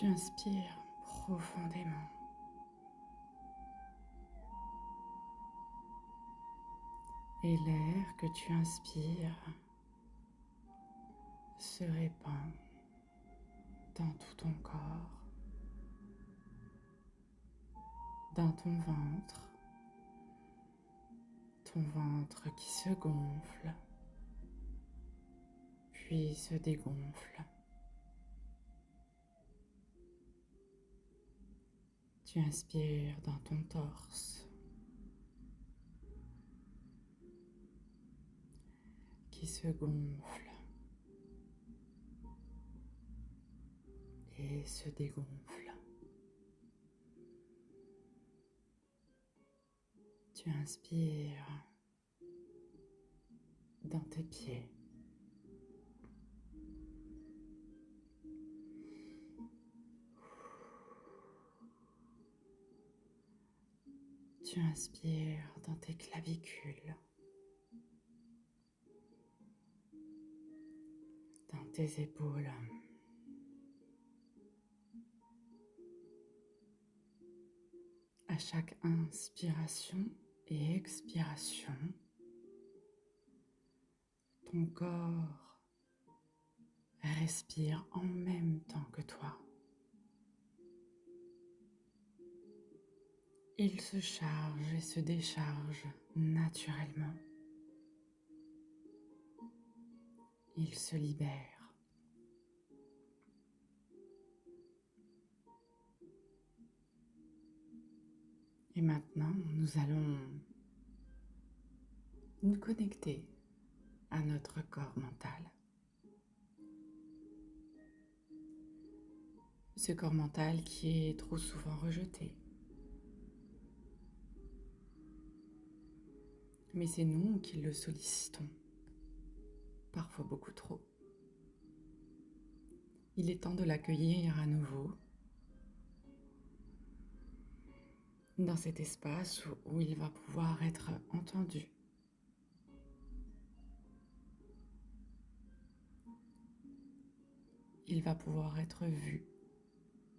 Tu inspires profondément et l'air que tu inspires se répand dans tout ton corps, dans ton ventre qui se gonfle, puis se dégonfle. Tu inspires dans ton torse qui se gonfle et se dégonfle. Tu inspires dans tes pieds. Tu inspires dans tes clavicules, dans tes épaules. À chaque inspiration et expiration, ton corps respire en même temps que toi. Il se charge et se décharge naturellement. Il se libère. Et maintenant, nous allons nous connecter à notre corps mental. Ce corps mental qui est trop souvent rejeté. Mais c'est nous qui le sollicitons, parfois beaucoup trop. Il est temps de l'accueillir à nouveau dans cet espace où il va pouvoir être entendu. Il va pouvoir être vu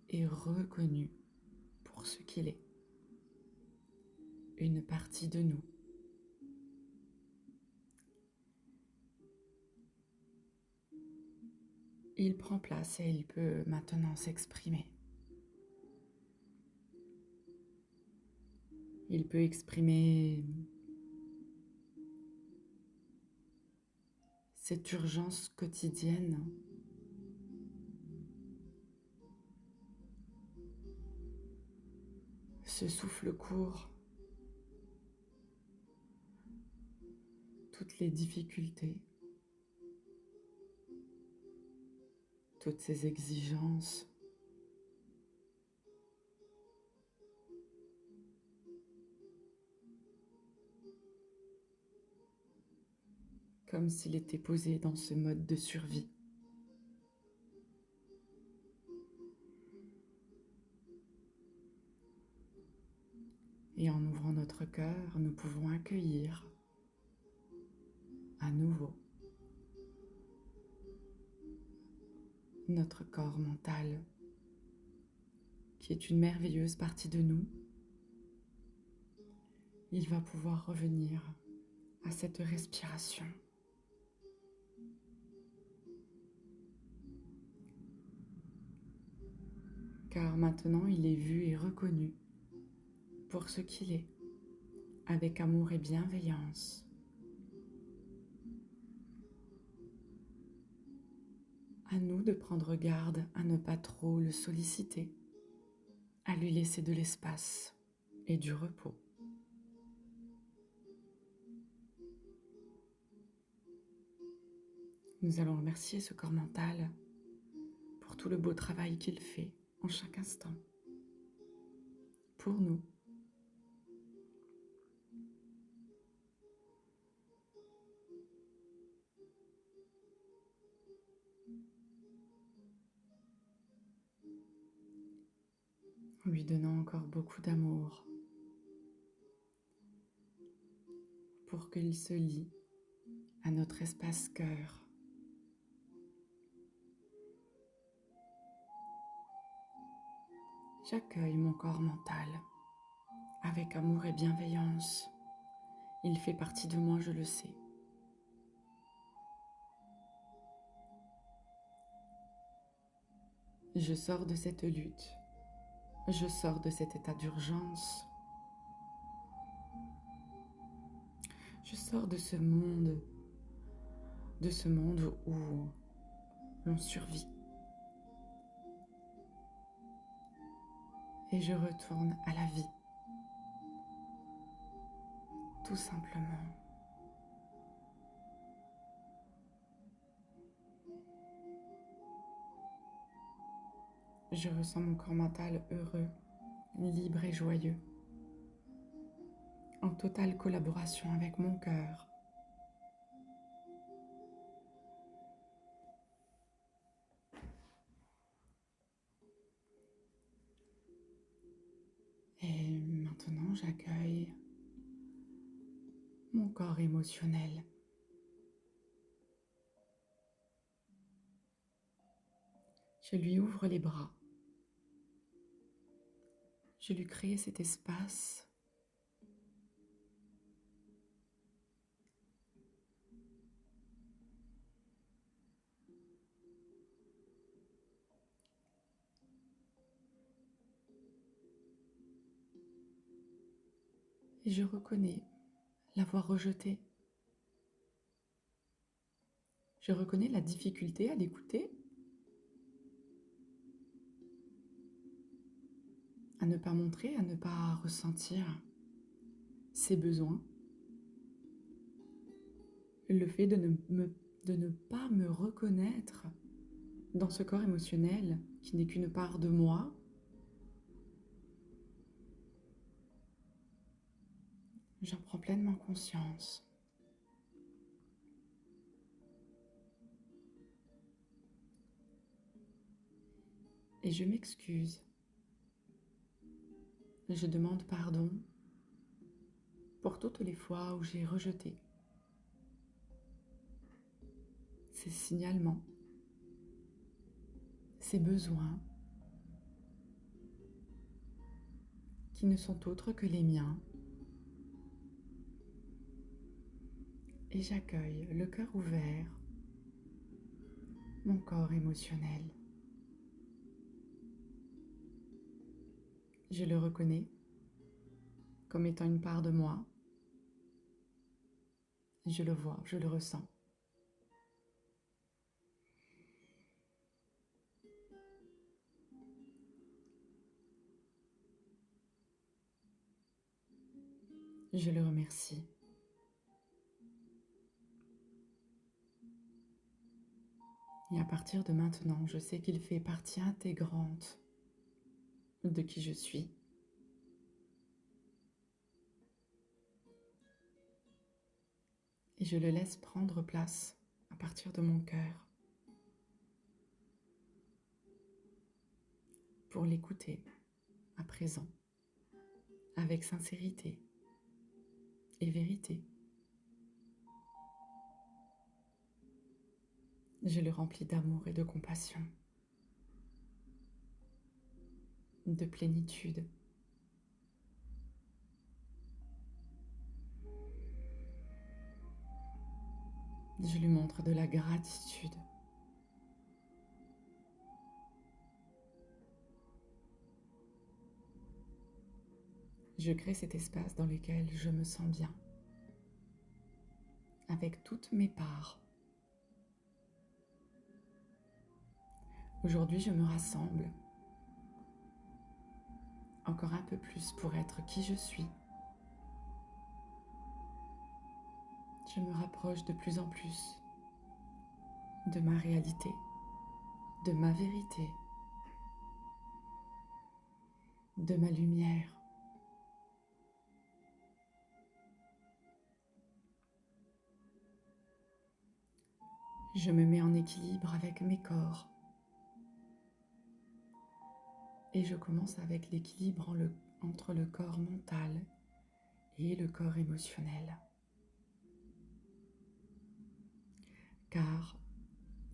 et reconnu pour ce qu'il est, une partie de nous. Il prend place et il peut maintenant s'exprimer. Il peut exprimer cette urgence quotidienne, ce souffle court, toutes les difficultés, toutes ces exigences. Comme s'il était posé dans ce mode de survie. Et en ouvrant notre cœur, nous pouvons accueillir à nouveau notre corps mental, qui est une merveilleuse partie de nous. Il va pouvoir revenir à cette respiration. Car maintenant, il est vu et reconnu pour ce qu'il est, avec amour et bienveillance. À nous de prendre garde à ne pas trop le solliciter, à lui laisser de l'espace et du repos. Nous allons remercier ce corps mental pour tout le beau travail qu'il fait en chaque instant, pour nous. En lui donnant encore beaucoup d'amour pour qu'il se lie à notre espace cœur. J'accueille mon corps mental avec amour et bienveillance. Il fait partie de moi, je le sais. Je sors de cette lutte. Je sors de cet état d'urgence. Je sors de ce monde où l'on survit. Et je retourne à la vie, tout simplement. Je ressens mon corps mental heureux, libre et joyeux, en totale collaboration avec mon cœur. Et maintenant, j'accueille mon corps émotionnel. Je lui ouvre les bras. Je lui crée cet espace. Et je reconnais l'avoir rejeté. Je reconnais la difficulté à l'écouter, à ne pas montrer, à ne pas ressentir ses besoins. Le fait de ne pas me reconnaître dans ce corps émotionnel qui n'est qu'une part de moi, j'en prends pleinement conscience. Et je m'excuse. Je demande pardon pour toutes les fois où j'ai rejeté ces signalements, ces besoins qui ne sont autres que les miens. Et j'accueille le cœur ouvert, mon corps émotionnel. Je le reconnais comme étant une part de moi. Je le vois, je le ressens. Je le remercie. Et à partir de maintenant, je sais qu'il fait partie intégrante de qui je suis. Et je le laisse prendre place à partir de mon cœur pour l'écouter à présent avec sincérité et vérité. Je le remplis d'amour et de compassion, de plénitude. Je lui montre de la gratitude. Je crée cet espace dans lequel je me sens bien, avec toutes mes parts. Aujourd'hui, je me rassemble encore un peu plus pour être qui je suis. Je me rapproche de plus en plus de ma réalité, de ma vérité, de ma lumière. Je me mets en équilibre avec mes corps. Et je commence avec l'équilibre entre le corps mental et le corps émotionnel. Car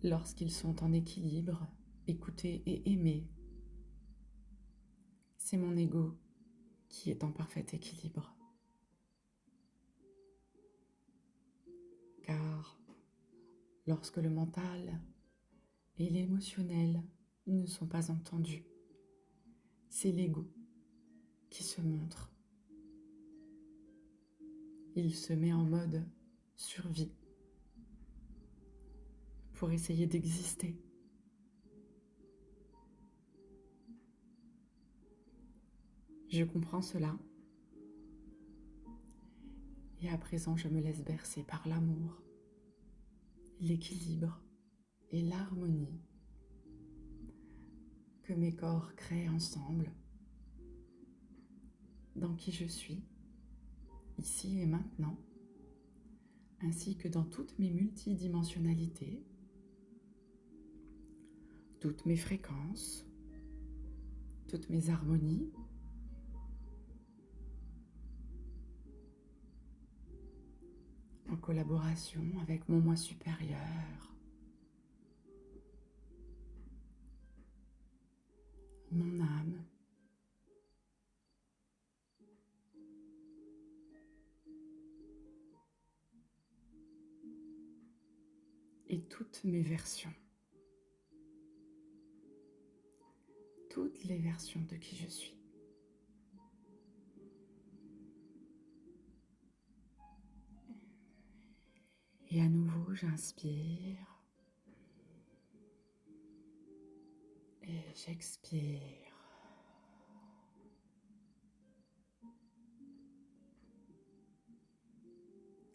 lorsqu'ils sont en équilibre, écoutés et aimés, c'est mon ego qui est en parfait équilibre. Car lorsque le mental et l'émotionnel ne sont pas entendus, c'est l'ego qui se montre. Il se met en mode survie pour essayer d'exister. Je comprends cela et à présent je me laisse bercer par l'amour, l'équilibre et l'harmonie que mes corps créent ensemble, dans qui je suis, ici et maintenant, ainsi que dans toutes mes multidimensionnalités, toutes mes fréquences, toutes mes harmonies, en collaboration avec mon moi supérieur, mon âme, et toutes mes versions, toutes les versions de qui je suis. Et à nouveau, j'inspire et j'expire.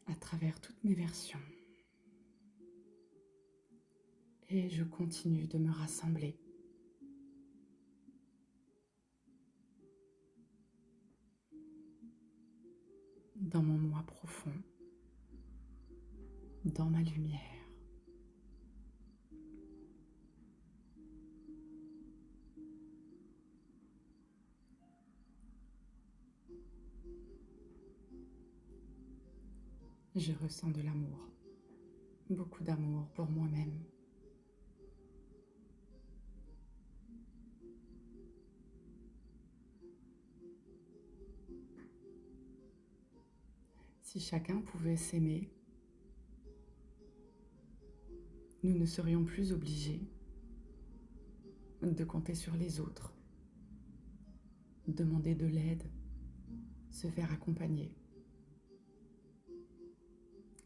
À travers toutes mes versions. Et je continue de me rassembler. Dans mon moi profond, dans ma lumière. Je ressens de l'amour, beaucoup d'amour pour moi-même. Si chacun pouvait s'aimer, nous ne serions plus obligés de compter sur les autres, demander de l'aide, se faire accompagner.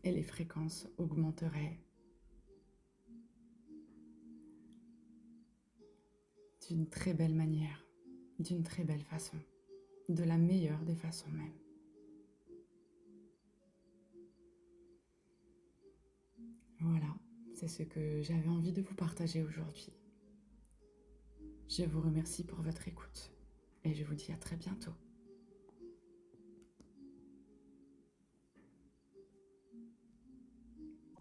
Et les fréquences augmenteraient d'une très belle manière, d'une très belle façon, de la meilleure des façons même. Voilà, c'est ce que j'avais envie de vous partager aujourd'hui. Je vous remercie pour votre écoute et je vous dis à très bientôt.